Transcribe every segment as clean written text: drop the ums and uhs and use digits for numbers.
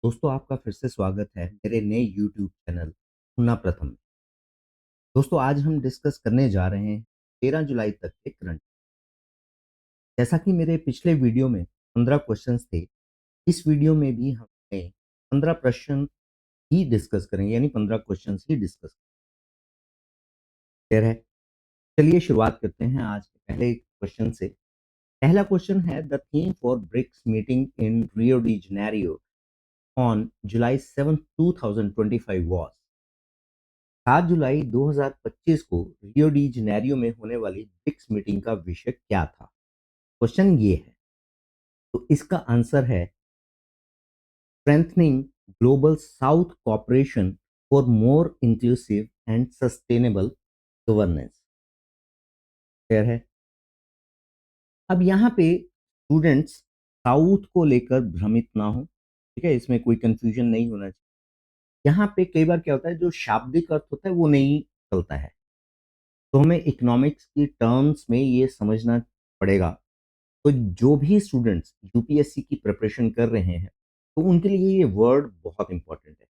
दोस्तों आपका फिर से स्वागत है मेरे नए यूट्यूब चैनल सुनना प्रथम में। दोस्तों आज हम डिस्कस करने जा रहे हैं 13 जुलाई तक के करंट। जैसा कि मेरे पिछले वीडियो में 15 क्वेश्चंस थे, इस वीडियो में भी हमने 15 प्रश्न ही डिस्कस करेंगे, यानी 15 क्वेश्चंस ही डिस्कस क्लियर है। चलिए शुरुआत करते हैं आज के पहले क्वेश्चन से। पहला क्वेश्चन है, the theme for BRICS meeting in Rio de Janeiro on July 7 2025 was. 7 जुलाई 2025 को रियो डी जेनेरियो में होने वाली ब्रिक्स मीटिंग का विषय क्या था? क्वेश्चन ये है, तो इसका आंसर है strengthening global south corporation for more inclusive and sustainable governance. Clear है। अब यहाँ पे स्टूडेंट्स साउथ को लेकर भ्रमित ना हो, ठीक है, इसमें कोई कंफ्यूजन नहीं होना चाहिए। यहाँ पे कई बार क्या होता है, जो शाब्दिक अर्थ होता है वो नहीं चलता है, तो हमें इकोनॉमिक्स की टर्म्स में ये समझना पड़ेगा। तो जो भी स्टूडेंट्स यूपीएससी की प्रिपरेशन कर रहे हैं, तो उनके लिए ये वर्ड बहुत इंपॉर्टेंट है।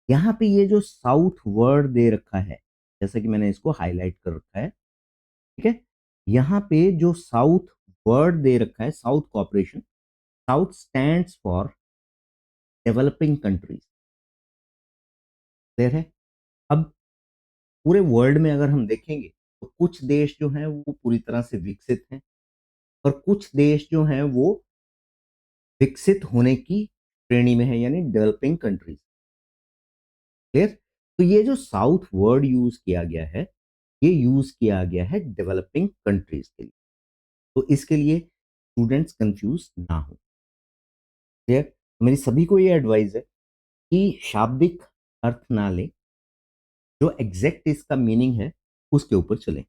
यहाँ पे ये जो साउथ वर्ड दे रखा है, जैसे कि मैंने इसको हाईलाइट कर रखा है, ठीक है, यहाँ पे जो साउथ वर्ड दे रखा है, south cooperation, south stands for developing countries. Clear है। अब पूरे वर्ल्ड में अगर हम देखेंगे, तो कुछ देश जो हैं वो पूरी तरह से विकसित हैं, और कुछ देश जो हैं वो विकसित होने की श्रेणी में है, यानी डेवलपिंग कंट्रीज। क्लियर। तो ये जो साउथ वर्ड यूज किया गया है, ये यूज किया गया है डेवलपिंग कंट्रीज के लिए। तो इसके लिए स्टूडेंट्स कंफ्यूज ना हो। क्लियर। मेरी सभी को ये एडवाइस है कि शाब्दिक अर्थ ना लें, जो एग्जैक्ट इसका मीनिंग है उसके ऊपर चलें।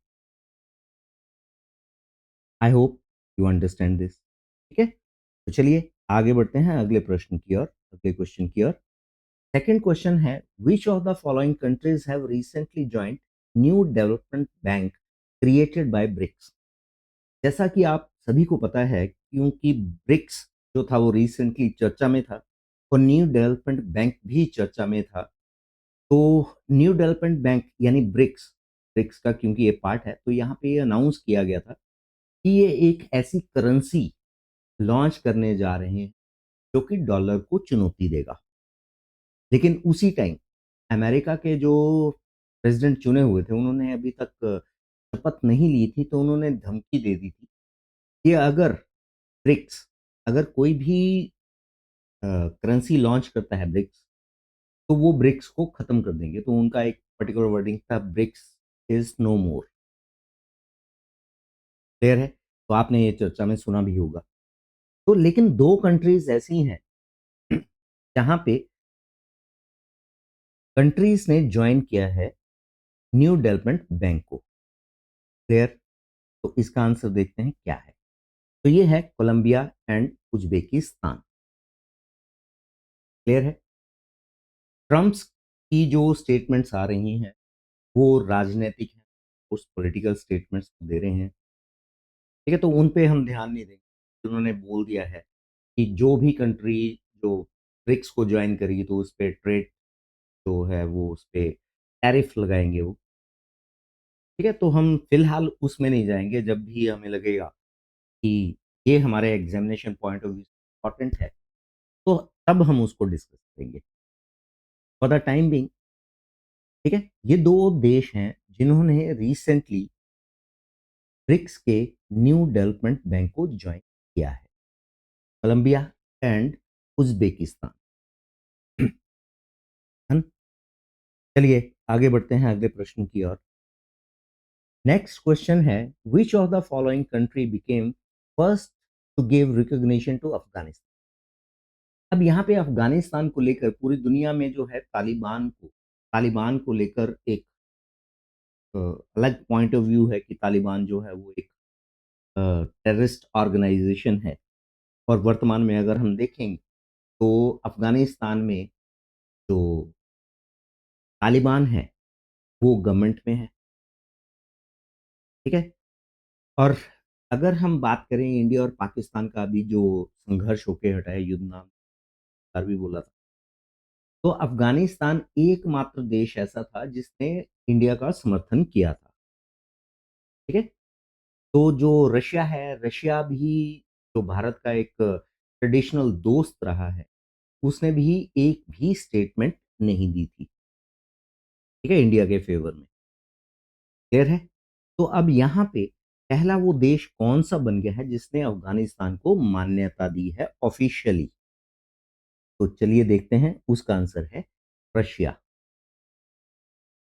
I hope you understand this. ठीक है, तो चलिए आगे बढ़ते हैं अगले प्रश्न की ओर, अगले क्वेश्चन की ओर। सेकंड क्वेश्चन है, which of the following countries have recently joint new development bank created by BRICS. जैसा कि आप सभी को पता है, क्योंकि ब्रिक्स जो था वो रिसेंटली चर्चा में था, और न्यू डेवलपमेंट बैंक भी चर्चा में था। तो न्यू डेवलपमेंट बैंक यानी ब्रिक्स, ब्रिक्स का क्योंकि ये पार्ट है, तो यहाँ पे ये अनाउंस किया गया था कि ये एक ऐसी करेंसी लॉन्च करने जा रहे हैं जो कि डॉलर को चुनौती देगा। लेकिन उसी टाइम अमेरिका के जो प्रेसिडेंट चुने हुए थे, उन्होंने अभी तक शपथ नहीं ली थी, तो उन्होंने धमकी दे दी थी कि अगर ब्रिक्स, अगर कोई भी करेंसी लॉन्च करता है ब्रिक्स, तो वो ब्रिक्स को खत्म कर देंगे। तो उनका एक पर्टिकुलर वर्डिंग था, BRICS is no more. Clear है। तो आपने ये चर्चा में सुना भी होगा। तो लेकिन दो कंट्रीज ऐसी हैं जहां पे कंट्रीज ने ज्वाइन किया है न्यू डेवलपमेंट बैंक को। क्लियर। तो इसका आंसर देखते हैं क्या है। तो ये है कोलंबिया एंड उज्बेकिस्तान। क्लियर है। ट्रम्प्स की जो स्टेटमेंट्स आ रही हैं वो राजनीतिक हैं, उस पॉलिटिकल स्टेटमेंट्स दे रहे हैं, ठीक है, तो उन पे हम ध्यान नहीं देंगे। उन्होंने बोल दिया है कि जो भी कंट्री जो ब्रिक्स को ज्वाइन करेगी, तो उस पर ट्रेड जो है वो उस पर टैरिफ लगाएंगे वो। ठीक है, तो हम फिलहाल उसमें नहीं जाएंगे। जब भी हमें लगेगा कि ये हमारे examination point of view important है, तो तब हम उसको डिस्कस करेंगे। फॉर द टाइम बिंग, ठीक है, ये दो देश हैं जिन्होंने रिसेंटली ब्रिक्स के न्यू डेवलपमेंट बैंक को ज्वाइन किया है, कोलंबिया एंड उज्बेकिस्तान। चलिए आगे बढ़ते हैं अगले प्रश्न की ओर। नेक्स्ट क्वेश्चन है, which of the following country became first to give recognition to Afghanistan. अब यहाँ पे अफगानिस्तान को लेकर पूरी दुनिया में जो है तालिबान को लेकर एक अलग पॉइंट ऑफ व्यू है कि तालिबान जो है वो एक टेररिस्ट ऑर्गेनाइजेशन है। और वर्तमान में अगर हम देखेंगे, तो अफगानिस्तान में जो तालिबान है वो गवर्नमेंट में है। ठीक है। और अगर हम बात करें इंडिया और पाकिस्तान का, अभी जो संघर्ष होके हटा है युद्ध नाम, बार भी बोला था। तो अफगानिस्तान एकमात्र देश ऐसा था जिसने इंडिया का समर्थन किया था। ठीक है। तो जो रशिया है, रशिया भी जो भारत का एक ट्रेडिशनल दोस्त रहा है, उसने भी एक भी स्टेटमेंट नहीं दी थी, ठीक है, इंडिया के फेवर में। क्लियर है। तो अब यहाँ पे पहला वो देश कौन सा बन गया है जिसने अफगानिस्तान को मान्यता दी है ऑफिशियली? तो चलिए देखते हैं, उसका आंसर है रशिया।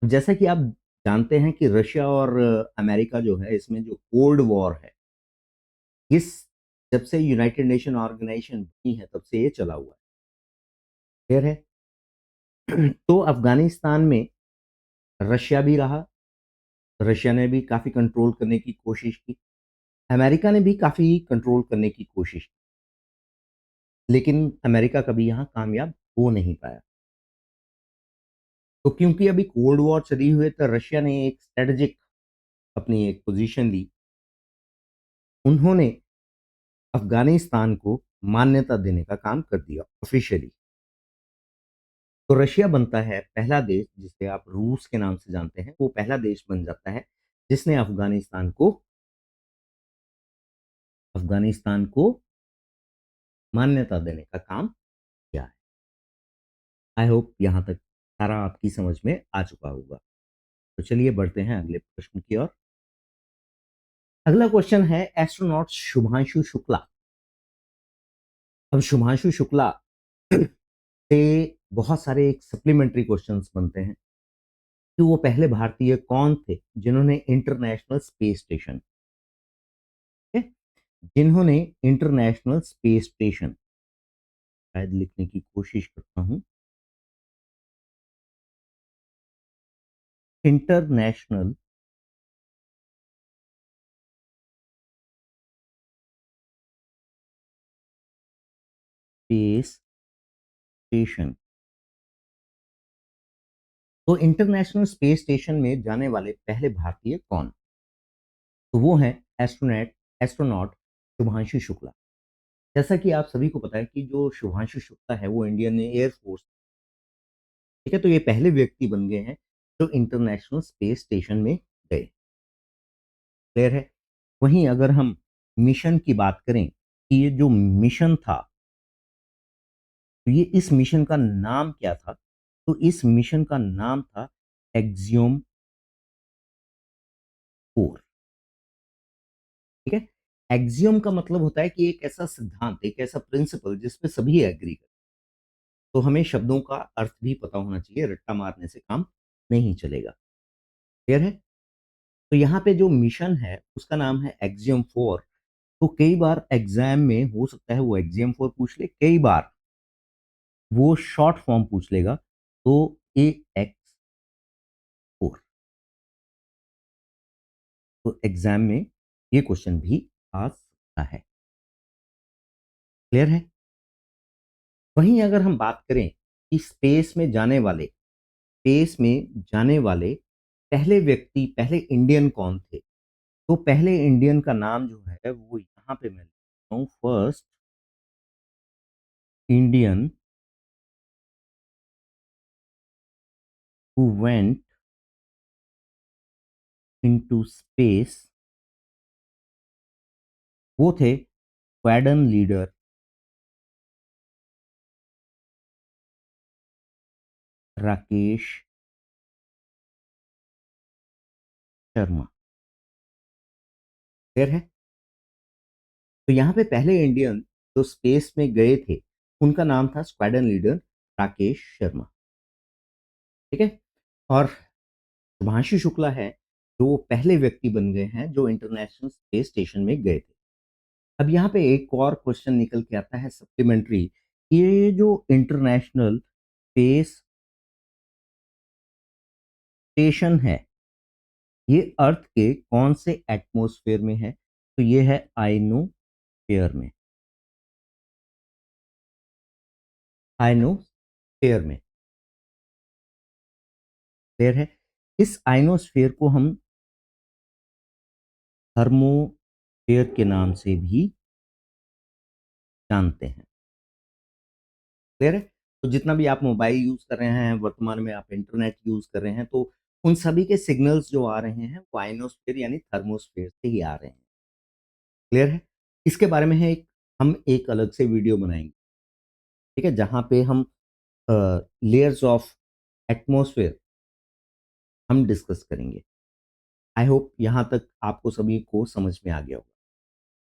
जैसा कि आप जानते हैं कि रशिया और अमेरिका जो है, इसमें जो कोल्ड वॉर है, इस जब से यूनाइटेड नेशन ऑर्गेनाइजेशन बनी है तब से ये चला हुआ है। क्लियर है। तो अफगानिस्तान में रशिया भी रहा, रशिया ने भी काफी कंट्रोल करने की कोशिश की, अमेरिका ने भी काफी कंट्रोल करने की कोशिश की, लेकिन अमेरिका कभी यहां कामयाब हो नहीं पाया। तो क्योंकि अभी कोल्ड वॉर चली हुई है, तो रशिया ने एक स्ट्रेटेजिक अपनी एक पोजीशन ली। उन्होंने अफगानिस्तान को मान्यता देने का काम कर दिया ऑफिशियली। तो रशिया बनता है पहला देश, जिसे आप रूस के नाम से जानते हैं, वो पहला देश बन जाता है जिसने अफगानिस्तान को मान्यता देने का काम किया है। आई होप यहां तक सारा आपकी समझ में आ चुका होगा। तो चलिए बढ़ते हैं अगले प्रश्न की ओर। अगला क्वेश्चन है एस्ट्रोनॉट शुभांशु शुक्ला। अब शुभांशु शुक्ला से बहुत सारे एक सप्लीमेंट्री क्वेश्चंस बनते हैं कि वो पहले भारतीय कौन थे जिन्होंने इंटरनेशनल स्पेस स्टेशन, जिन्होंने इंटरनेशनल स्पेस स्टेशन, शायद लिखने की कोशिश करता हूं, इंटरनेशनल स्पेस स्टेशन। तो इंटरनेशनल स्पेस स्टेशन में जाने वाले पहले भारतीय कौन? तो वो हैं एस्ट्रोनॉट शुभांशु शुक्ला। जैसा कि आप सभी को पता है कि जो शुभांशु शुक्ला है वो इंडियन एयरफोर्स, ठीक है, तो ये पहले व्यक्ति बन गए हैं जो इंटरनेशनल स्पेस स्टेशन में गए। क्लियर है। वहीं अगर हम मिशन की बात करें कि ये जो मिशन था, तो ये इस मिशन का नाम क्या था? तो इस मिशन का नाम था एक्सियोम 4। ठीक है। एक्सियोम का मतलब होता है कि एक ऐसा सिद्धांत, एक ऐसा प्रिंसिपल जिसपे सभी एग्री कर। तो हमें शब्दों का अर्थ भी पता होना चाहिए, रट्टा मारने से काम नहीं चलेगा। क्लियर है। तो यहाँ पे जो मिशन है उसका नाम है एक्सियोम 4। तो कई बार एग्जाम में हो सकता है वो एक्सियोम 4 पूछ ले, कई बार वो शॉर्ट फॉर्म पूछ लेगा, तो AX4। तो एग्जाम में ये क्वेश्चन भी आ सकता है। क्लियर है। वहीं अगर हम बात करें कि स्पेस में जाने वाले पहले व्यक्ति, पहले इंडियन कौन थे, तो पहले इंडियन का नाम जो है वो यहाँ पे मैं लिखता हूँ, first Indian who went into space, वो थे squadron leader Rakesh Sharma. Clear है। तो यहाँ पे पहले इंडियन जो स्पेस में गए थे उनका नाम था स्क्वाड्रन लीडर राकेश शर्मा। ठीक है। और शुभांशु शुक्ला है जो वो पहले व्यक्ति बन गए हैं जो इंटरनेशनल स्पेस स्टेशन में गए थे। अब यहाँ पे एक और क्वेश्चन निकल के आता है सप्लीमेंट्री, ये जो इंटरनेशनल स्पेस स्टेशन है, ये अर्थ के कौन से एटमॉस्फेयर में है? तो ये है आइनोस्फेयर में। आइनोस्फेयर में। क्लियर है। इस आइनोस्फेयर को हम थर्मोस्फेयर के नाम से भी जानते हैं। क्लियर है? तो जितना भी आप मोबाइल यूज कर रहे हैं, वर्तमान में आप इंटरनेट यूज कर रहे हैं, तो उन सभी के सिग्नल्स जो आ रहे हैं वो आइनोस्फीयर यानी थर्मोस्फीयर से ही आ रहे हैं। क्लियर है? इसके बारे में है हम एक अलग से वीडियो बनाएंगे, ठीक है, जहां पे हम लेयर्स ऑफ एटमॉस्फेयर हम डिस्कस करेंगे। आई होप यहाँ तक आपको सभी को समझ में आ गया होगा।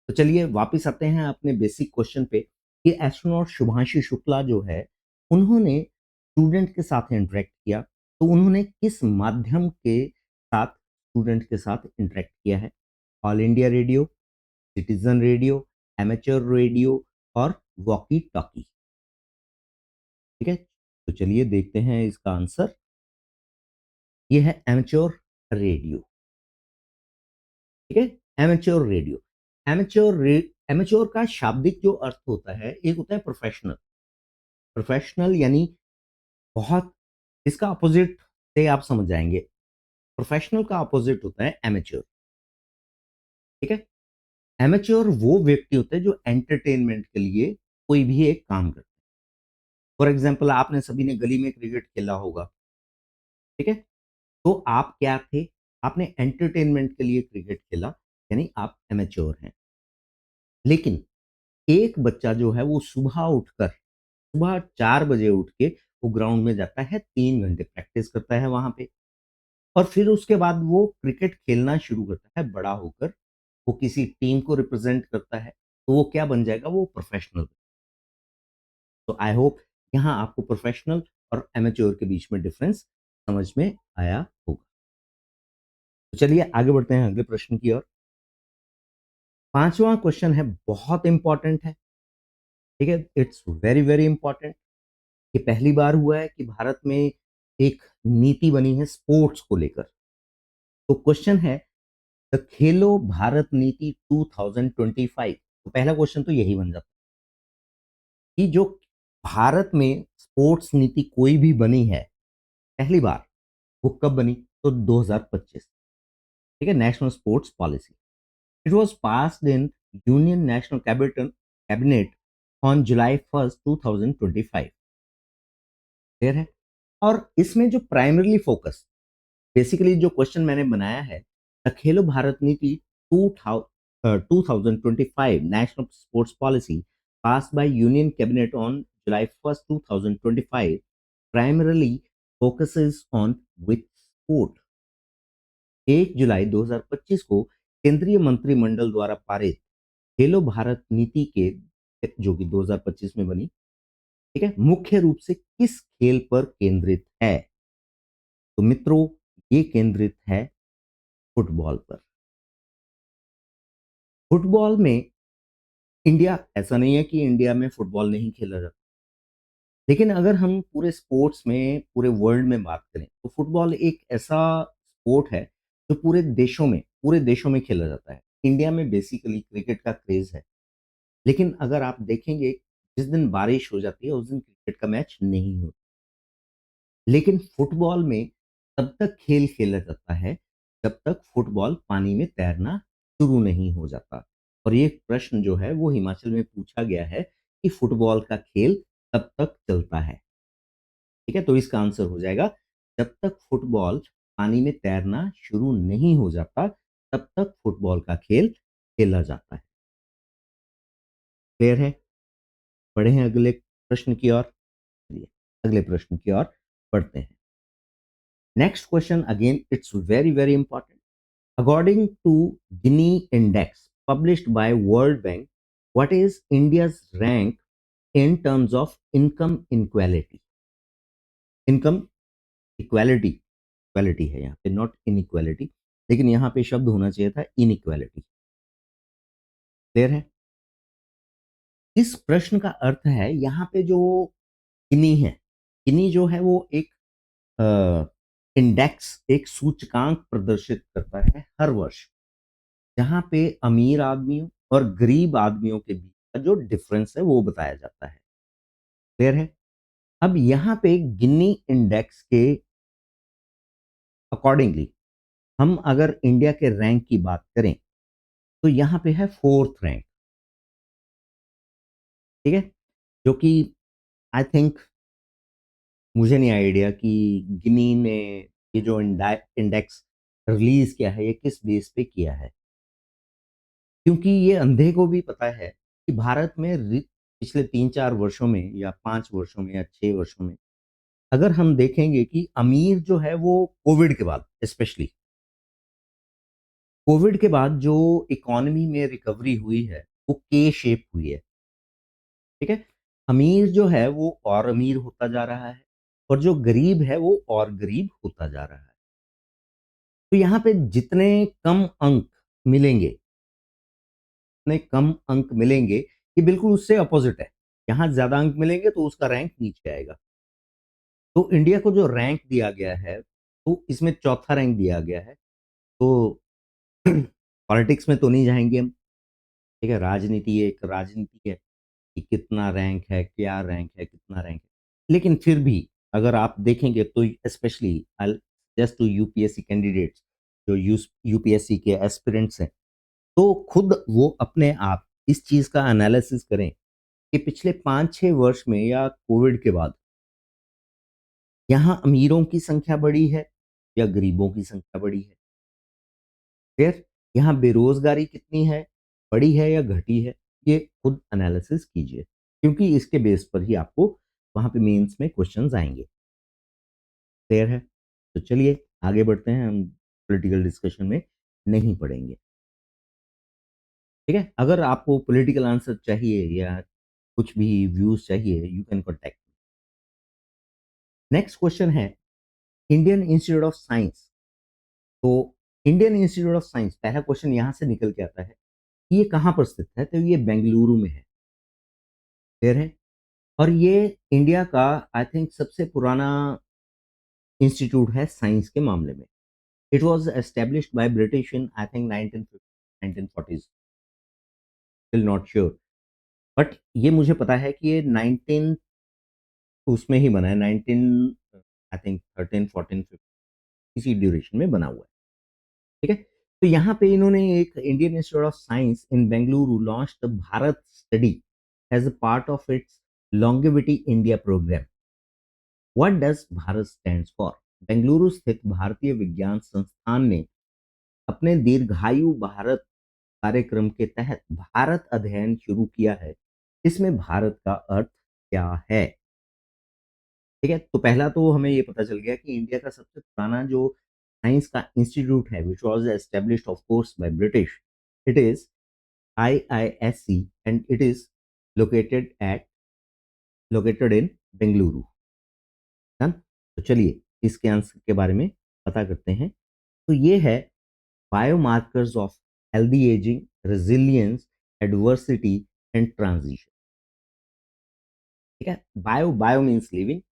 तो चलिए वापस आते हैं अपने बेसिक क्वेश्चन पे कि एस्ट्रोनॉट शुभांशु शुक्ला जो है, उन्होंने स्टूडेंट के साथ इंटरेक्ट किया, तो उन्होंने किस माध्यम के साथ स्टूडेंट के साथ इंटरेक्ट किया है? All India radio, citizen radio, amateur radio और वॉकी टॉकी। ठीक है, तो चलिए देखते हैं इसका आंसर। ये है एमेच्योर रेडियो। ठीक है, एमेच्योर रेडियो। एमेच्योर का शाब्दिक जो अर्थ होता है, एक होता है प्रोफेशनल। प्रोफेशनल यानी बहुत, इसका अपोजिट से आप समझ जाएंगे। प्रोफेशनल का अपोजिट होता है एमेच्योर। ठीक है, एमेच्योर वो व्यक्ति होते हैं जो एंटरटेनमेंट के लिए कोई भी एक काम करते हैं। फॉर एग्जाम्पल, आपने सभी ने गली में क्रिकेट खेला होगा। ठीक है, तो आप क्या थे? आपने एंटरटेनमेंट के लिए क्रिकेट खेला, यानी आप एमेच्योर हैं। लेकिन एक बच्चा जो है वो सुबह 4 बजे उठ के वो ग्राउंड में जाता है, 3 घंटे प्रैक्टिस करता है वहां पे, और फिर उसके बाद वो क्रिकेट खेलना शुरू करता है बड़ा होकर। वो किसी टीम को रिप्रेजेंट करता है, तो वो क्या बन जाएगा? वो प्रोफेशनल। तो आई होप यहाँ आपको प्रोफेशनल और एमेच्योर के बीच में डिफरेंस समझ में आया होगा। तो चलिए आगे बढ़ते हैं अगले प्रश्न की ओर। पांचवा क्वेश्चन है, बहुत इंपॉर्टेंट है। ठीक है, इट्स वेरी वेरी इंपॉर्टेंट। ये पहली बार हुआ है कि भारत में एक नीति बनी है स्पोर्ट्स को लेकर। तो क्वेश्चन है, द खेलो भारत नीति 2025। तो पहला क्वेश्चन तो यही बन जाता है कि जो भारत में स्पोर्ट्स नीति कोई भी बनी है पहली बार, वो कब बनी? तो 2025। ठीक है, national sports policy. It was passed in union national cabinet on July 1 2025। Clear है? और इसमें जो प्राइमरली फोकस, बेसिकली जो क्वेश्चन मैंने बनाया है, खेलो भारत नीति 2025 national sports policy passed by Union Cabinet on July 1, 2025 primarily focuses on which sport? 1 जुलाई 2025 को केंद्रीय मंत्रिमंडल द्वारा पारित खेलो भारत नीति के, जो कि 2025 में बनी, ठीक है, मुख्य रूप से किस खेल पर केंद्रित है? तो मित्रों, ये केंद्रित है फुटबॉल पर। फुटबॉल में इंडिया, ऐसा नहीं है कि इंडिया में फुटबॉल नहीं खेला जाता, लेकिन अगर हम पूरे स्पोर्ट्स में, पूरे वर्ल्ड में बात करें, तो फुटबॉल एक ऐसा स्पोर्ट है जो पूरे देशों में खेला जाता है। इंडिया में बेसिकली क्रिकेट का क्रेज है, लेकिन अगर आप देखेंगे, जिस दिन बारिश हो जाती है उस दिन क्रिकेट का मैच नहीं होता। लेकिन फुटबॉल में तब तक खेल खेला जाता है जब तक फुटबॉल पानी में तैरना शुरू नहीं हो जाता। और ये प्रश्न जो है वो हिमाचल में पूछा गया है कि फुटबॉल का खेल कब तक चलता है। ठीक है, तो इसका आंसर हो जाएगा, जब तक फुटबॉल पानी में तैरना शुरू नहीं हो जाता तब तक फुटबॉल का खेल खेला जाता है। क्लियर है? बढ़े हैं अगले प्रश्न की ओर। चलिए, अगले प्रश्न की ओर बढ़ते हैं। Next question, again it's very very important. According to Gini index published by World Bank, what is India's rank in terms of income inequality? Income equality, equality है यहाँ पे, नॉट इनइक्वालिटी, लेकिन यहाँ पे शब्द होना चाहिए था इनइक्वालिटी। क्लियर है? इस प्रश्न का अर्थ है, यहाँ पे जो गिनी है, गिनी जो है वो एक इंडेक्स, एक सूचकांक प्रदर्शित करता है हर वर्ष, जहां पे अमीर आदमियों और गरीब आदमियों के बीच का जो डिफरेंस है वो बताया जाता है। क्लियर है? अब यहाँ पे गिनी इंडेक्स के अकॉर्डिंगली हम अगर इंडिया के रैंक की बात करें, तो यहाँ पे है 4th रैंक। ठीक है, जो कि आई थिंक, मुझे नहीं आइडिया कि गिनी ने ये जो इंडेक्स रिलीज किया है ये किस बेस पे किया है, क्योंकि ये अंधे को भी पता है कि भारत में पिछले 3-4 वर्षों में या 5 वर्षों में या 6 वर्षों में अगर हम देखेंगे कि अमीर जो है वो कोविड के बाद, स्पेशली कोविड के बाद जो इकोनॉमी में रिकवरी हुई है वो के शेप हुई है। ठीक है, अमीर जो है वो और अमीर होता जा रहा है और जो गरीब है वो और गरीब होता जा रहा है। तो यहाँ पे जितने कम अंक मिलेंगे, जितने कम अंक मिलेंगे, ये बिल्कुल उससे अपोजिट है। यहाँ ज्यादा अंक मिलेंगे तो उसका रैंक नीचे आएगा। तो इंडिया को जो रैंक दिया गया है तो इसमें चौथा रैंक दिया गया है। तो पॉलिटिक्स में तो नहीं जाएंगे हम। ठीक है, राजनीति एक राजनीति है कि कितना रैंक है, क्या रैंक है, कितना रैंक है। लेकिन फिर भी अगर आप देखेंगे तो specially just to UPSC candidates, जो यूपीएससी के एस्पिरेंट्स हैं, तो खुद वो अपने आप इस चीज का एनालिसिस करें कि पिछले 5-6 वर्ष में या कोविड के बाद यहाँ अमीरों की संख्या बढ़ी है या गरीबों की संख्या बढ़ी है। फिर यहाँ बेरोजगारी कितनी है, बढ़ी है या घटी है, ये खुद एनालिसिस कीजिए, क्योंकि इसके बेस पर ही आपको वहां पे मेंस में क्वेश्चंस आएंगे। क्लियर है? तो चलिए आगे बढ़ते हैं, हम पॉलिटिकल डिस्कशन में नहीं पढ़ेंगे। ठीक है, अगर आपको पॉलिटिकल आंसर चाहिए या कुछ भी व्यूज चाहिए, you can contact. Next question है इंडियन इंस्टीट्यूट ऑफ साइंस। तो इंडियन इंस्टीट्यूट ऑफ साइंस, पहला क्वेश्चन यहां से निकल के आता है कि ये कहाँ पर स्थित है, तो ये बेंगलुरु में है। क्लियर है? और ये इंडिया का आई थिंक सबसे पुराना इंस्टीट्यूट है साइंस के मामले में। It was established by British in I think 1950 1940s, still not sure, but ये मुझे पता है कि ये 19 उसमें ही बना है, 19 आई थिंक 13 14 15 इसी ड्यूरेशन में बना हुआ है। ठीक है, तो यहाँ पे इन्होंने एक Indian Institute of Science in Bengaluru launched Bharat study as a part of its longevity India programme. What does Bharat stands for? Bengaluru स्थित भारतीय विज्ञान संस्थान ने अपने दीर्घायु भारत कार्यक्रम के तहत भारत अध्ययन शुरू किया है। इसमें भारत का अर्थ क्या है? ठीक है, तो पहला तो हमें ये पता चल गया कि इंडिया का सबसे पुराना जो साइंस का इंस्टीट्यूट है, which was established of course by British, it is IISC and it is located at located in Bengaluru. Done? तो चलिए इसके आंसर के बारे में पता करते हैं। तो ये है biomarkers of healthy ageing, resilience, adversity and transition. ठीक है, बायो बायो मीन्स लिविंग।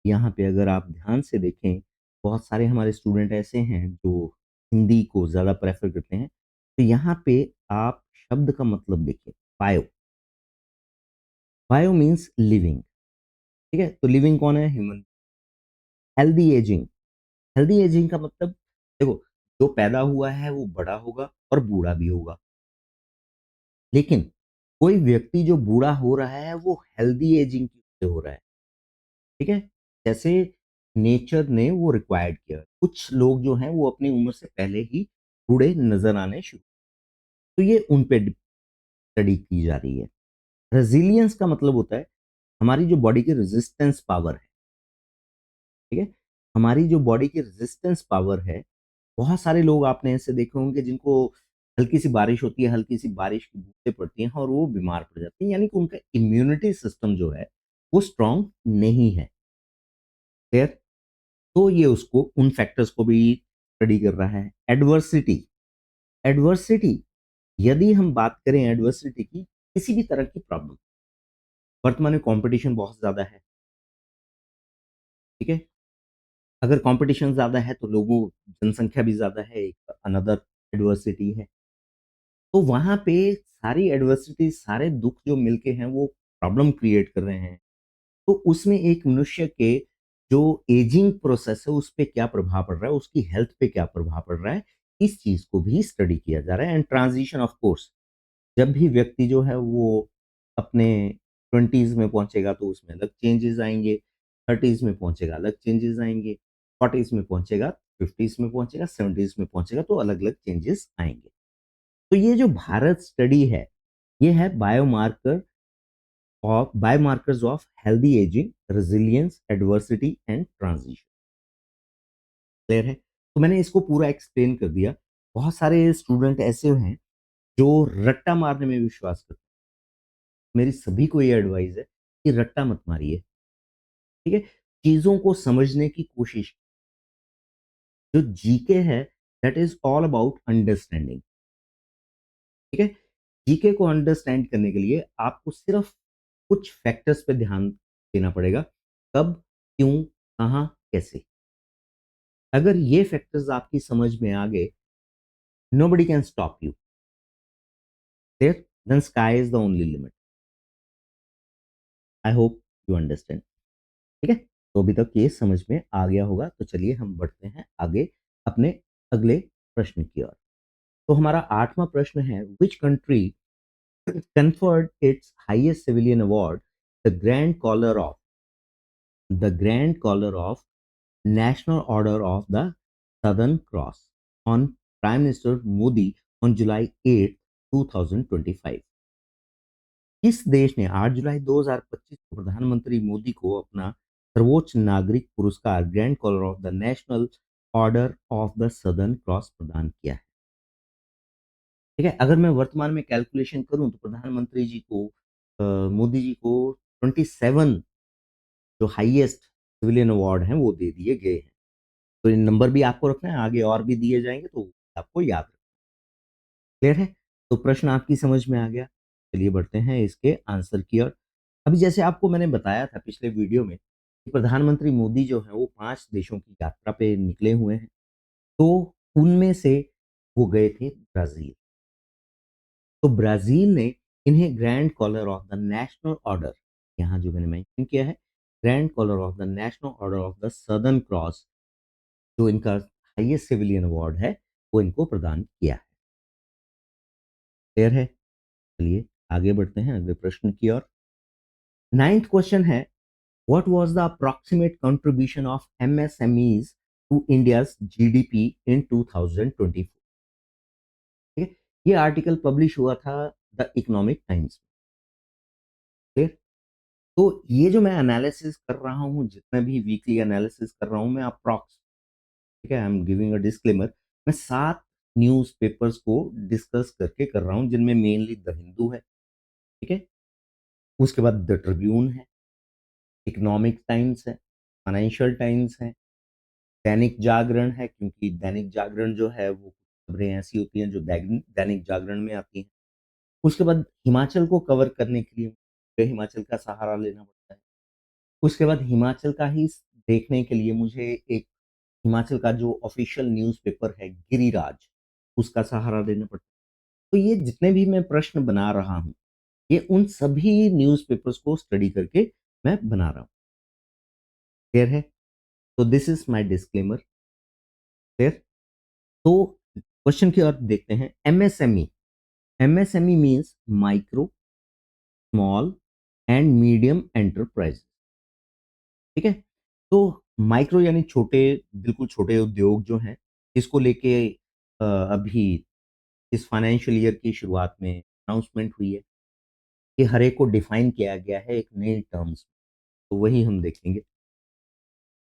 यहाँ पे अगर आप ध्यान से देखें, बहुत सारे हमारे स्टूडेंट ऐसे हैं जो हिंदी को ज़्यादा प्रेफर करते हैं। तो यहाँ पे आप शब्द का मतलब देखिए, बायो। Bio means living. ठीक है, तो लिविंग कौन है? Human. Healthy ageing, healthy ageing का मतलब देखो, जो पैदा हुआ है वो बड़ा होगा और बूढ़ा भी होगा, लेकिन कोई व्यक्ति जो बूढ़ा हो रहा है वो हेल्दी एजिंग की वजह से हो रहा है। ठीक है, जैसे नेचर ने वो रिक्वायर्ड किया। कुछ लोग जो हैं वो अपनी उम्र से पहले ही बूढ़े नजर आने शुरू, तो ये उन पे स्टडी की जा रही है। रेजिलियंस का मतलब होता है हमारी जो बॉडी की रेजिस्टेंस पावर है। ठीक है, हमारी जो बॉडी की रेजिस्टेंस पावर है, बहुत सारे लोग आपने ऐसे देखे होंगे जिनको हल्की सी बारिश होती है, हल्की सी बारिश की बूंदें पड़ती हैं और वो बीमार पड़ जाते हैं, यानी कि उनका इम्यूनिटी सिस्टम जो है वो स्ट्रांग नहीं है। क्लियर? तो ये उसको उन फैक्टर्स को भी स्टडी कर रहा है। एडवर्सिटी, एडवर्सिटी, यदि हम बात करें एडवर्सिटी की, किसी भी तरह की प्रॉब्लम, वर्तमान में कंपटीशन बहुत ज्यादा है। ठीक है, अगर कंपटीशन ज्यादा है तो लोगों जनसंख्या भी ज्यादा है, एक अनदर एडवर्सिटी है। तो वहां पे सारी एडवर्सिटी, सारे दुख जो मिलके हैं वो प्रॉब्लम क्रिएट कर रहे हैं। तो उसमें एक मनुष्य के जो एजिंग प्रोसेस है उस पे क्या प्रभाव पड़ रहा है, उसकी हेल्थ पे क्या प्रभाव पड़ रहा है, इस चीज को भी स्टडी किया जा रहा है। एंड ट्रांजिशन ऑफ कोर्स, जब भी व्यक्ति जो है वो अपने 20s में पहुंचेगा तो उसमें अलग चेंजेस आएंगे, 30s में पहुंचेगा अलग चेंजेस आएंगे, 40s में पहुंचेगा, 50s में पहुंचेगा, 70s में पहुंचेगा तो अलग अलग चेंजेस आएंगे। तो ये जो भारत स्टडी है, ये है biomarkers of healthy ageing, resilience, adversity and transition. Clear है? तो मैंने इसको पूरा एक्सप्लेन कर दिया। बहुत सारे स्टूडेंट ऐसे हैं जो रट्टा मारने में विश्वास करते हैं। मेरी सभी को ये एडवाइस है कि रट्टा मत मारिए। ठीक है? चीजों को समझने की कोशिश। जो जीके है, that is all about understanding. ठीक है? जीके को अंडरस्टैंड करने के लिए आपको सिर्फ कुछ फैक्टर्स पे ध्यान देना पड़ेगा। कब, क्यों, कहां, कैसे। अगर ये फैक्टर्स आपकी समझ में आ गए, nobody can stop you there, then sky is the only limit. I hope you understand. ठीक है? तो अभी तक ये समझ में आ गया होगा। तो चलिए हम बढ़ते हैं आगे अपने अगले प्रश्न की ओर। तो हमारा 8वां प्रश्न है, which country conferred its highest civilian award, the Grand Collar of National Order of the Southern Cross, on Prime Minister Modi on July 8, 2025। किस देश ने 8 जुलाई 2025 को प्रधानमंत्री मोदी को अपना सर्वोच्च नागरिक पुरस्कार Grand Collar of the National Order of the Southern Cross प्रदान किया है? ठीक है, अगर मैं वर्तमान में कैलकुलेशन करूं तो प्रधानमंत्री जी को मोदी जी को 27 जो हाईएस्ट सिविलियन अवार्ड हैं वो दे दिए गए हैं। तो इन नंबर भी आपको रखना है, आगे और भी दिए जाएंगे तो आपको याद रखना। क्लियर है? तो प्रश्न आपकी समझ में आ गया। चलिए बढ़ते हैं इसके आंसर की ओर। अभी जैसे आपको मैंने बताया था पिछले वीडियो में कि प्रधानमंत्री मोदी जो है वो 5 देशों की यात्रा पे निकले हुए हैं। तो उनमें से वो गए थे ब्राजील। तो ब्राजील ने इन्हें Grand Collar of the National Order, यहाँ जो मैंने मेंशन किया है, Grand Collar of the National Order of the Southern Cross, जो इनका हाईएस्ट सिविलियन अवार्ड है, वो इनको प्रदान किया है। क्लियर है? चलिए आगे बढ़ते हैं अगले प्रश्न की ओर। 9th क्वेश्चन है, what was the approximate contribution of MSMEs to India's GDP in 2024? ठीक है, ये आर्टिकल पब्लिश हुआ था द इकोनॉमिक टाइम्स। क्लियर? तो ये जो मैं एनालिसिस कर रहा हूँ, जितना भी वीकली एनालिसिस कर रहा हूँ मैं अप्रॉक्स, ठीक है, I am giving a disclaimer, मैं 7 न्यूज़पेपर्स को डिस्कस करके कर रहा हूँ, जिनमें मेनली द हिंदू है। ठीक है, उसके बाद द ट्रिब्यून है, इकोनॉमिक टाइम्स है, फाइनेंशियल टाइम्स है, दैनिक जागरण है, क्योंकि दैनिक जागरण जो है वो खबरें ऐसी होती हैं जो दैनिक जागरण में आती हैं। उसके बाद हिमाचल को कवर करने के लिए मुझे हिमाचल का सहारा लेना पड़ता है। उसके बाद हिमाचल का ही देखने के लिए मुझे एक हिमाचल का जो ऑफिशियल न्यूज़पेपर है गिरिराज, उसका सहारा लेना पड़ता है। तो ये जितने भी मैं प्रश्न बना रहा हूँ, ये उन सभी न्यूज़पेपर्स को स्टडी करके मैं बना रहा हूँ। क्लियर है? तो this is my disclaimer. Clear? तो क्वेश्चन की ओर देखते हैं। MSME, MSME means micro, small and medium enterprise. ठीक है, तो माइक्रो यानी छोटे, बिल्कुल छोटे उद्योग जो हैं, इसको लेके अभी इस फाइनेंशियल ईयर की शुरुआत में अनाउंसमेंट हुई है कि हर एक को डिफाइन किया गया है एक नई टर्म्स। तो वही हम देखेंगे।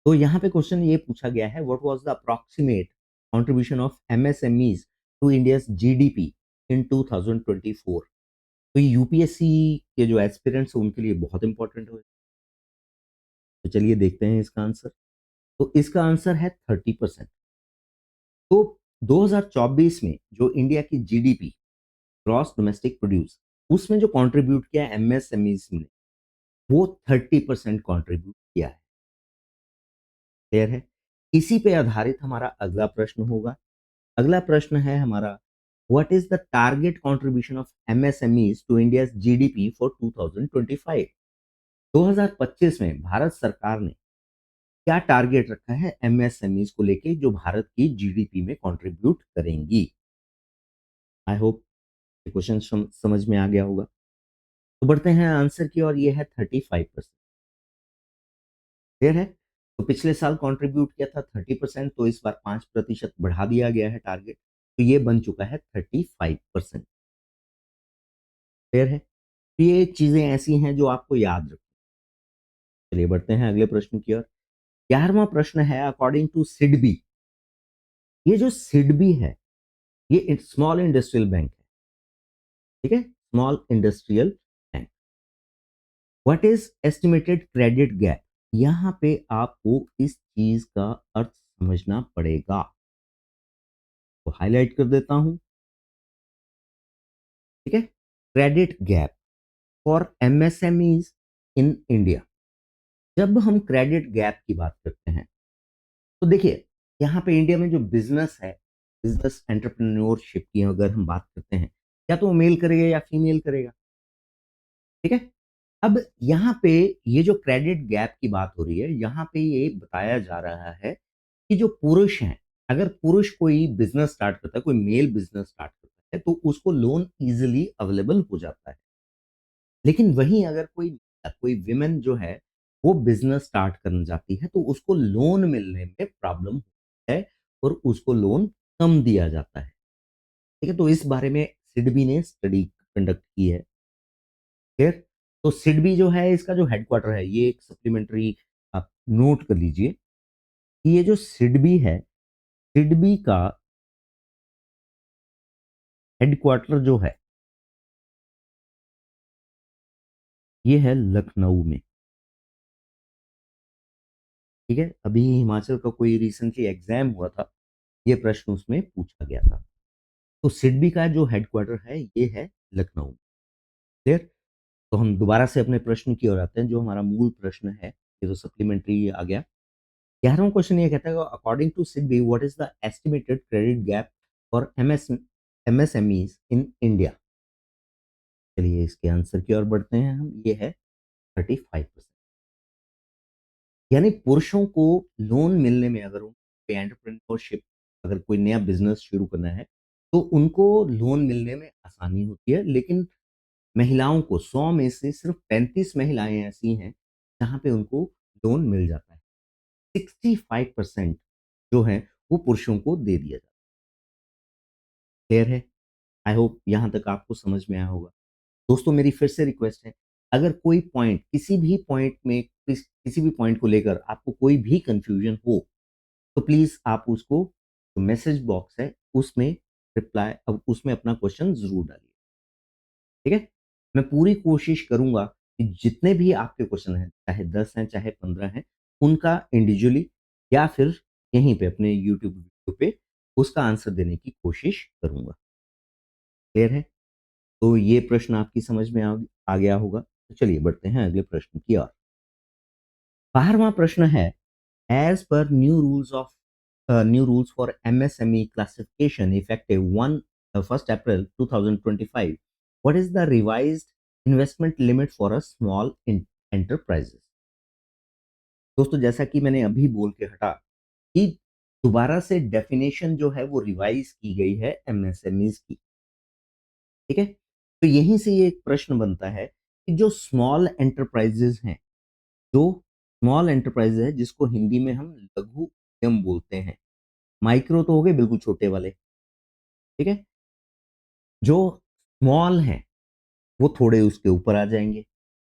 तो यहाँ पे क्वेश्चन ये पूछा गया है, what was the approximate contribution of MSMEs to India's GDP in 2024? तो ये यूपीएससी के जो एस्पिरेंट्स हैं उनके लिए बहुत इंपॉर्टेंट है। तो चलिए देखते हैं इसका आंसर। तो इसका आंसर है 30%। तो 2024 में जो इंडिया की जीडीपी, ग्रॉस डोमेस्टिक प्रोड्यूस, उसमें जो कंट्रीब्यूट किया एमएसएमईज ने, वो 30% कंट्रीब्यूट किया है। क्लियर है? इसी पे आधारित हमारा अगला प्रश्न होगा। अगला प्रश्न है हमारा, what is the target contribution of MSMEs to India's GDP for 2025? 2025 में भारत सरकार ने क्या टारगेट रखा है एमएसएमईज को लेके, जो भारत की जीडीपी में कंट्रीब्यूट करेंगी? आई होप क्वेश्चन समझ में आ गया होगा। तो बढ़ते हैं आंसर की और, ये है 35%। क्लियर है? तो पिछले साल कंट्रीब्यूट किया था 30%, तो इस बार 5% बढ़ा दिया गया है टारगेट, तो ये बन चुका है 35%। क्लियर है? तो ये चीजें ऐसी हैं जो आपको याद रखो। चलिए बढ़ते हैं अगले प्रश्न की ओर। 11वां प्रश्न है, अकॉर्डिंग टू सिडबी, ये जो सिडबी है ये स्मॉल इंडस्ट्रियल बैंक है, ठीक है, small industrial bank. What is estimated credit gap? यहां पे आपको इस चीज का अर्थ समझना पड़ेगा, तो हाईलाइट कर देता हूं। ठीक है, credit gap for MSMEs in India. जब हम क्रेडिट गैप की बात करते हैं, तो देखिए, यहाँ पे इंडिया में जो बिजनेस है, बिजनेस एंटरप्रेन्योरशिप की अगर हम बात करते हैं, या तो वो मेल करेगा या फीमेल करेगा। ठीक है, अब यहाँ पे ये जो क्रेडिट गैप की बात हो रही है, यहाँ पे ये बताया जा रहा है कि जो पुरुष हैं, अगर पुरुष कोई बिजनेस स्टार्ट करता है, कोई मेल बिजनेस स्टार्ट करता है, तो उसको लोन इजिली अवेलेबल हो जाता है। लेकिन वहीं अगर कोई कोई विमेन जो है वो बिजनेस स्टार्ट करना चाहती है, तो उसको लोन मिलने में प्रॉब्लम है और उसको लोन कम दिया जाता है। ठीक है, तो इस बारे में सिडबी ने स्टडी कंडक्ट की है। क्लियर? तो सिडबी जो है, इसका जो हेडक्वार्टर है, ये एक सप्लीमेंट्री आप नोट कर लीजिए कि ये जो सिडबी है, सिडबी का हेडक्वार्टर जो है ये है लखनऊ में। ठीक है, अभी हिमाचल का कोई रिसेंटली एग्जाम हुआ था, ये प्रश्न उसमें पूछा गया था। तो सिडबी का जो हेडक्वार्टर है ये है लखनऊ। क्लियर? तो हम दोबारा से अपने प्रश्न की ओर आते हैं, जो हमारा मूल प्रश्न है, ये तो सप्लीमेंट्री आ गया। 11वां क्वेश्चन ये कहता है, according to SIDBI what is the estimated credit gap for MSMEs in India? चलिए इसके आंसर की ओर बढ़ते हैं हम, ये है 35%। यानी पुरुषों को लोन मिलने में, अगर उनको एंटरप्रेन्योरशिप, अगर कोई नया बिजनेस शुरू करना है, तो उनको लोन मिलने में आसानी होती है। लेकिन महिलाओं को 100 में से सिर्फ 35 महिलाएं ऐसी हैं जहां पे उनको लोन मिल जाता है। 65% जो है वो पुरुषों को दे दिया जाता है। क्लियर है? आई होप यहां तक आपको समझ में आया होगा। दोस्तों मेरी फिर से रिक्वेस्ट है, अगर कोई पॉइंट, किसी भी पॉइंट में, किसी भी पॉइंट को लेकर आपको कोई भी कंफ्यूजन हो, तो प्लीज आप उसको, जो मैसेज बॉक्स है उसमें रिप्लाई, अब उसमें अपना क्वेश्चन जरूर डालिए। ठीक है, मैं पूरी कोशिश करूंगा कि जितने भी आपके क्वेश्चन हैं, चाहे 10 हैं चाहे 15 हैं, उनका इंडिविजुअली या फिर यहीं पे अपने यूट्यूब वीडियो पे उसका आंसर देने की कोशिश करूंगा। क्लियर है? तो ये प्रश्न आपकी समझ में आ गया होगा। तो चलिए बढ़ते हैं अगले प्रश्न की ओर। 12वां प्रश्न है, as per new rules for MSME classification effective 1 April 2025, what is the revised investment limit for a small enterprises? दोस्तों जैसा कि मैंने अभी बोल के हटा कि दोबारा से डेफिनेशन जो है वो रिवाइज की गई है एमएसएमईज की। ठीक है, तो यहीं से ये एक प्रश्न बनता है कि जो स्मॉल एंटरप्राइजेस हैं, जो स्मॉल एंटरप्राइज है, जिसको हिंदी में हम लघु उद्यम बोलते हैं, माइक्रो तो हो गए बिल्कुल छोटे वाले। ठीक है, जो स्मॉल हैं वो थोड़े उसके ऊपर आ जाएंगे।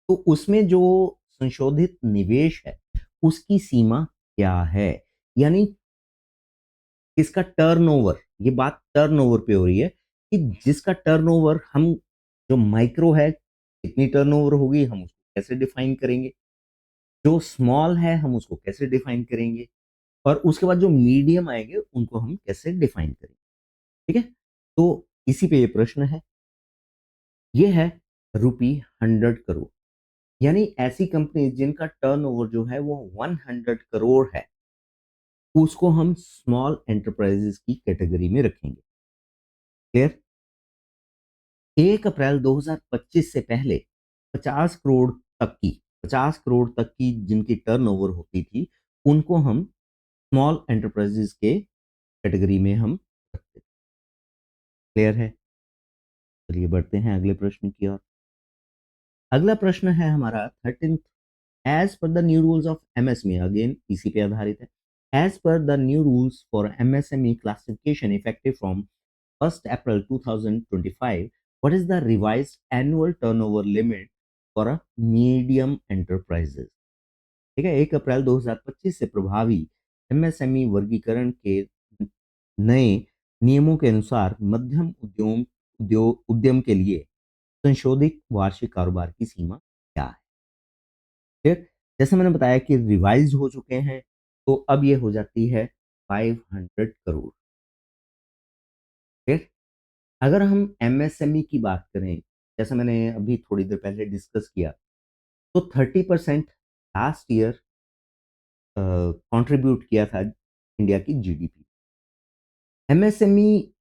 तो उसमें जो संशोधित निवेश है उसकी सीमा क्या है? यानी इसका टर्नओवर, ये बात टर्नओवर पे हो रही है कि जिसका टर्नओवर हम, जो माइक्रो है कितनी टर्नओवर होगी हम उसको कैसे डिफाइन करेंगे, जो स्मॉल है हम उसको कैसे डिफाइन करेंगे, और उसके बाद जो मीडियम आएंगे उनको हम कैसे डिफाइन करेंगे। ठीक है, तो इसी पे ये प्रश्न है। ये है ₹100 करोड़, यानी ऐसी कंपनी जिनका टर्नओवर जो है वो 100 करोड़ है, उसको हम स्मॉल एंटरप्राइजेस की कैटेगरी में रखेंगे। क्लियर? 1 अप्रैल 2025 से पहले 50 करोड़ तक की 50 करोड़ तक की जिनकी टर्नओवर होती थी, उनको हम स्मॉल एंटरप्राइजेस के कैटेगरी में हम रखते। क्लियर है? चलिए बढ़ते हैं अगले प्रश्न की ओर। अगला प्रश्न है हमारा 13th। As per the new rules of MSME, again इसी पे आधारित है। As per the new rules for MSME classification effective from 1st April 2025, what is the revised annual turnover limit for a medium enterprises? ठीक है, 1 अप्रैल 2025 से प्रभावी MSME वर्गीकरण के नए नियमों के अनुसार मध्यम उद्यम के लिए संशोधित वार्षिक कारोबार की सीमा क्या है? फिर जैसे मैंने बताया कि रिवाइज हो चुके हैं, तो अब ये हो जाती है 500 करोड़। फिर अगर हम एमएसएमई की बात करें, जैसे मैंने अभी थोड़ी देर पहले डिस्कस किया, तो 30% लास्ट ईयर कंट्रीब्यूट किया था इंडिया की GDP. MSME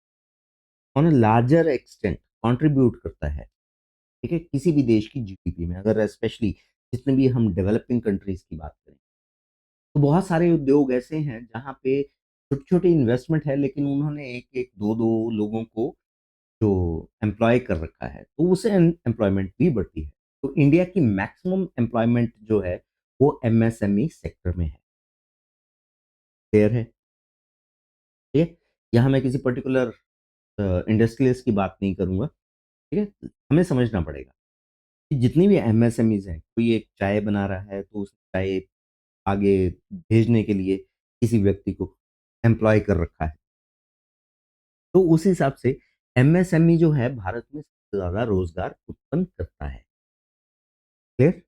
on a larger extent contribute करता है, ठीक है, किसी भी देश की जीडीपी में। अगर स्पेशली जितने भी हम डेवलपिंग कंट्रीज की बात करें, तो बहुत सारे उद्योग ऐसे हैं जहाँ पे छोटी छोटी इन्वेस्टमेंट है, लेकिन उन्होंने एक एक दो दो लोगों को जो एम्प्लॉय कर रखा है, तो उससे एम्प्लॉयमेंट भी बढ़ती है। तो इंडिया की मैक्सिमम एम्प्लॉयमेंट जो है वो एमएसएमई सेक्टर में है। क्लियर है? ठीक है, यहाँ मैं किसी पर्टिकुलर इंडस्ट्रियलिस्ट की बात नहीं करूंगा। ठीक है, हमें समझना पड़ेगा कि जितनी भी एमएसएमईज हैं, कोई एक चाय बना रहा है तो उस चाय आगे भेजने के लिए किसी व्यक्ति को एम्प्लॉय कर रखा है, तो उस हिसाब से एमएसएमई जो है भारत में सबसे ज्यादा रोजगार उत्पन्न करता है। क्लियर?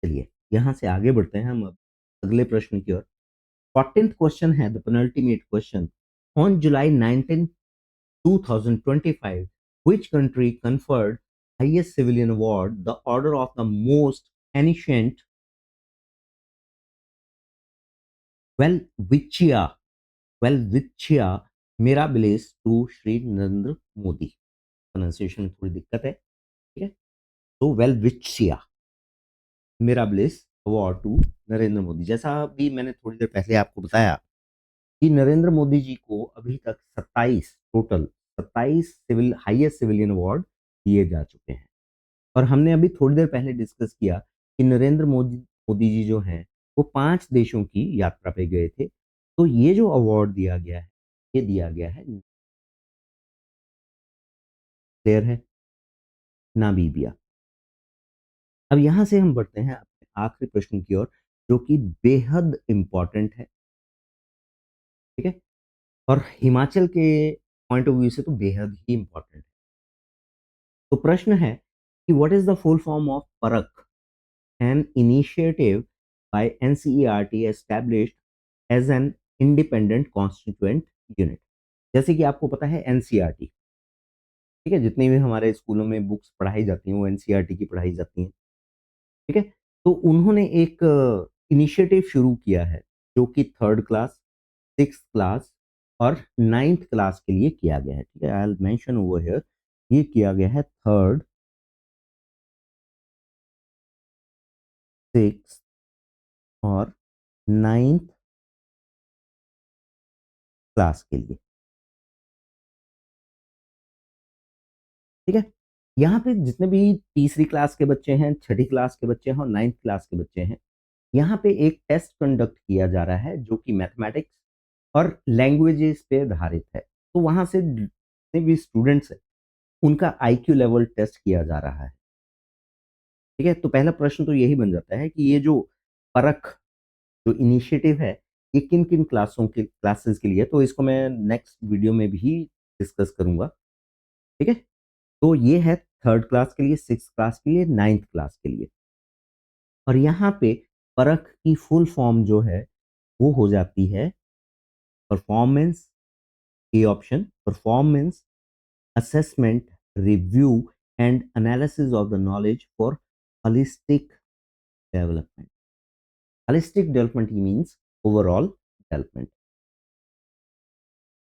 चलिए यहां से आगे बढ़ते हैं हम अब अगले प्रश्न की ओर। 14th क्वेश्चन है, the penultimate question. On July 19 2025, which country conferred highest civilian award, the order of the most ancient welvichia welvichia mirabilis to Shri Narendra Modi? Pronunciation में थोड़ी दिक्कत है, ठीक है, तो welwitschia मिराबलिस award to Narendra Modi. जैसा भी मैंने थोड़ी देर पहले आपको बताया कि नरेंद्र मोदी जी को अभी तक 27 सिविल हाईएस्ट सिविलियन अवार्ड दिए जा चुके हैं। और हमने अभी थोड़ी देर पहले डिस्कस किया कि नरेंद्र मोदी जी जो हैं वो 5 देशों की यात्रा पे गए थे। तो ये जो अवार्ड दिया गया है, ये दिया गया है, क्लियर है, नामीबिया। अब यहां से हम बढ़ते हैं अपने आखिरी प्रश्न की ओर, जो कि बेहद इंपॉर्टेंट है। ठीक है, और हिमाचल के पॉइंट ऑफ व्यू से तो बेहद ही इंपॉर्टेंट है। तो प्रश्न है कि what is the full form of PARAKH, an initiative by NCERT established as an independent constituent unit. जैसे कि आपको पता है एनसीईआरटी, ठीक है, जितनी भी हमारे स्कूलों में बुक्स पढ़ाई जाती हैं वो एनसीईआरटी की पढ़ाई जाती हैं। ठीक है, तो उन्होंने एक इनिशिएटिव शुरू किया है जो कि 3rd क्लास, 6th क्लास और 9th क्लास के लिए किया गया है। ठीक है, I will mention over here, ये किया गया है 3rd, 6th और 9th क्लास के लिए। ठीक है, यहाँ पे जितने भी तीसरी क्लास के बच्चे हैं, छठी क्लास के बच्चे हैं और 9th क्लास के बच्चे हैं, यहाँ पे एक टेस्ट कंडक्ट किया जा रहा है जो कि मैथमेटिक्स और लैंग्वेजेस पे आधारित है। तो वहां से जितने भी स्टूडेंट्स हैं उनका आईक्यू लेवल टेस्ट किया जा रहा है। ठीक है, तो पहला प्रश्न तो यही बन जाता है कि ये जो परख जो इनिशिएटिव है, ये किन किन क्लासेस के लिए, तो इसको मैं नेक्स्ट वीडियो में भी डिस्कस करूंगा। ठीक है, तो ये है 3rd क्लास के लिए, 6th क्लास के लिए, 9th क्लास के लिए। और यहाँ पे परख की फुल फॉर्म जो है वो हो जाती है performance, A option, performance assessment, review, and analysis of the knowledge for holistic development. Holistic development means overall development.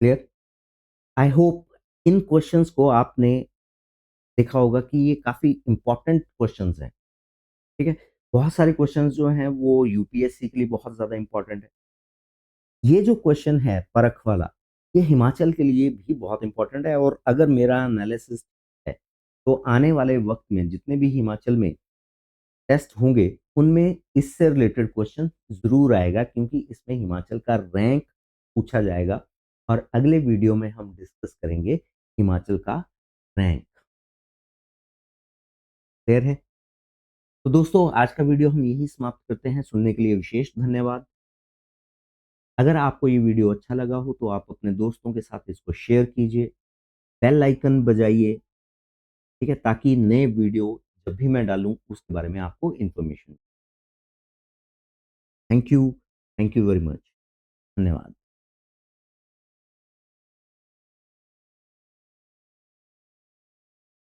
Clear? I hope in questions को आपने देखा होगा कि ये काफी इंपॉर्टेंट क्वेश्चंस हैं। ठीक है, बहुत सारे क्वेश्चंस जो हैं वो यूपीएससी के लिए बहुत ज्यादा इंपॉर्टेंट है। ये जो क्वेश्चन है परख वाला, ये हिमाचल के लिए भी बहुत इंपॉर्टेंट है। और अगर मेरा एनालिसिस है तो आने वाले वक्त में जितने भी हिमाचल में टेस्ट होंगे उनमें इससे रिलेटेड क्वेश्चन जरूर आएगा, क्योंकि इसमें हिमाचल का रैंक पूछा जाएगा और अगले वीडियो में हम डिस्कस करेंगे हिमाचल का रैंक। क्लियर है? तो दोस्तों आज का वीडियो हम यही समाप्त करते हैं। सुनने के लिए विशेष धन्यवाद। अगर आपको ये वीडियो अच्छा लगा हो तो आप अपने दोस्तों के साथ इसको शेयर कीजिए, बेल आइकन बजाइए, ठीक है, ताकि नए वीडियो जब भी मैं डालूं उसके बारे में आपको information. Thank you very much. धन्यवाद।